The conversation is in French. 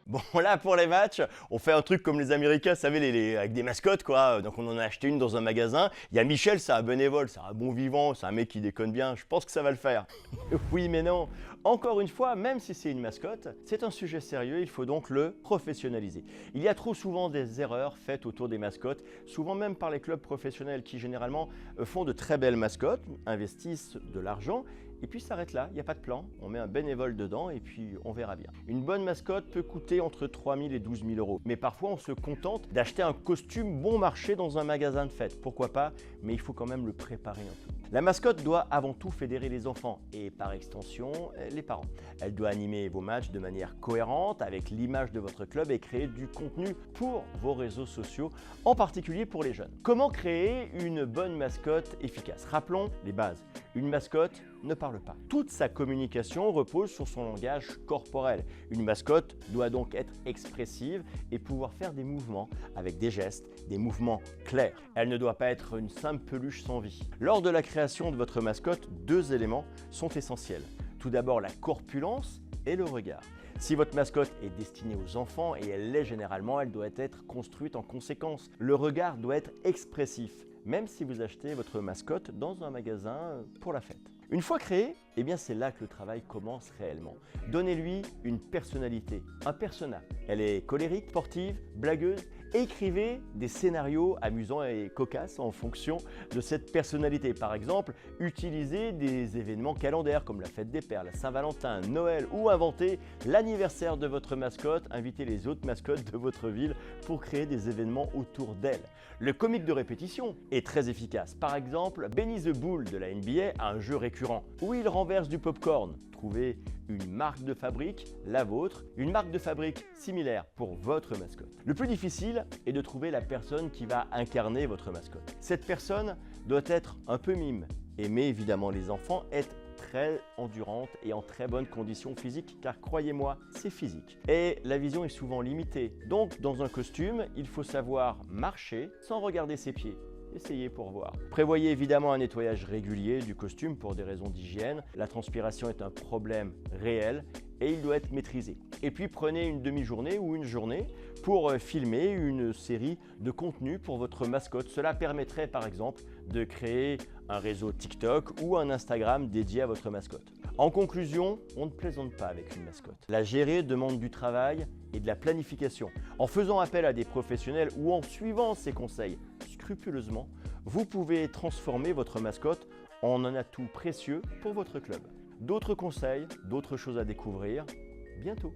Bon, là, pour les matchs, on fait un truc comme les Américains, vous savez, avec des mascottes, quoi. Donc, on en a acheté une dans un magasin. Il y a Michel, c'est un bénévole, c'est un bon vivant, c'est un mec qui déconne bien. Je pense que ça va le faire. Oui, mais non. Encore une fois, même si c'est une mascotte, c'est un sujet sérieux, il faut donc le professionnaliser. Il y a trop souvent des erreurs faites autour des mascottes, souvent même par les clubs professionnels qui, généralement, font de très belles mascottes, investissent de l'argent, et puis s'arrêtent là, il n'y a pas de plan, on met un bénévole dedans et puis on verra bien. Une bonne mascotte peut coûter entre 3 000 et 12 000 euros, mais parfois on se contente d'acheter un costume bon marché dans un magasin de fête, pourquoi pas, mais il faut quand même le préparer un peu. La mascotte doit avant tout fédérer les enfants et par extension les parents. Elle doit animer vos matchs de manière cohérente avec l'image de votre club et créer du contenu pour vos réseaux sociaux, en particulier pour les jeunes. Comment créer une bonne mascotte efficace? Rappelons les bases. Une mascotte ne parle pas. Toute sa communication repose sur son langage corporel. Une mascotte doit donc être expressive et pouvoir faire des mouvements avec des gestes, des mouvements clairs. Elle ne doit pas être une simple peluche sans vie. Lors de la création de votre mascotte, deux éléments sont essentiels. Tout d'abord, la corpulence et le regard. Si votre mascotte est destinée aux enfants, et elle l'est généralement, elle doit être construite en conséquence. Le regard doit être expressif, même si vous achetez votre mascotte dans un magasin pour la fête. Une fois créée, eh bien c'est là que le travail commence réellement. Donnez-lui une personnalité, un persona. Elle est colérique, sportive, blagueuse. Écrivez des scénarios amusants et cocasses en fonction de cette personnalité. Par exemple, utilisez des événements calendaires comme la fête des pères, la Saint-Valentin, Noël, ou inventez l'anniversaire de votre mascotte. Invitez les autres mascottes de votre ville pour créer des événements autour d'elle. Le comique de répétition est très efficace. Par exemple, Benny the Bull de la NBA a un jeu récurrent où il renverse du popcorn. Trouvez une marque de fabrique, la vôtre, une marque de fabrique similaire pour votre mascotte. Le plus difficile est de trouver la personne qui va incarner votre mascotte. Cette personne doit être un peu mime, aimer évidemment les enfants, être très endurante et en très bonne condition physique, car croyez-moi, c'est physique. Et la vision est souvent limitée. Donc, dans un costume, il faut savoir marcher sans regarder ses pieds. Essayez pour voir. Prévoyez évidemment un nettoyage régulier du costume pour des raisons d'hygiène. La transpiration est un problème réel et il doit être maîtrisé. Et puis prenez une demi-journée ou une journée pour filmer une série de contenus pour votre mascotte. Cela permettrait par exemple de créer un réseau TikTok ou un Instagram dédié à votre mascotte. En conclusion, on ne plaisante pas avec une mascotte. La gérer demande du travail et de la planification. En faisant appel à des professionnels ou en suivant ces conseils scrupuleusement, vous pouvez transformer votre mascotte en un atout précieux pour votre club. D'autres conseils, d'autres choses à découvrir bientôt.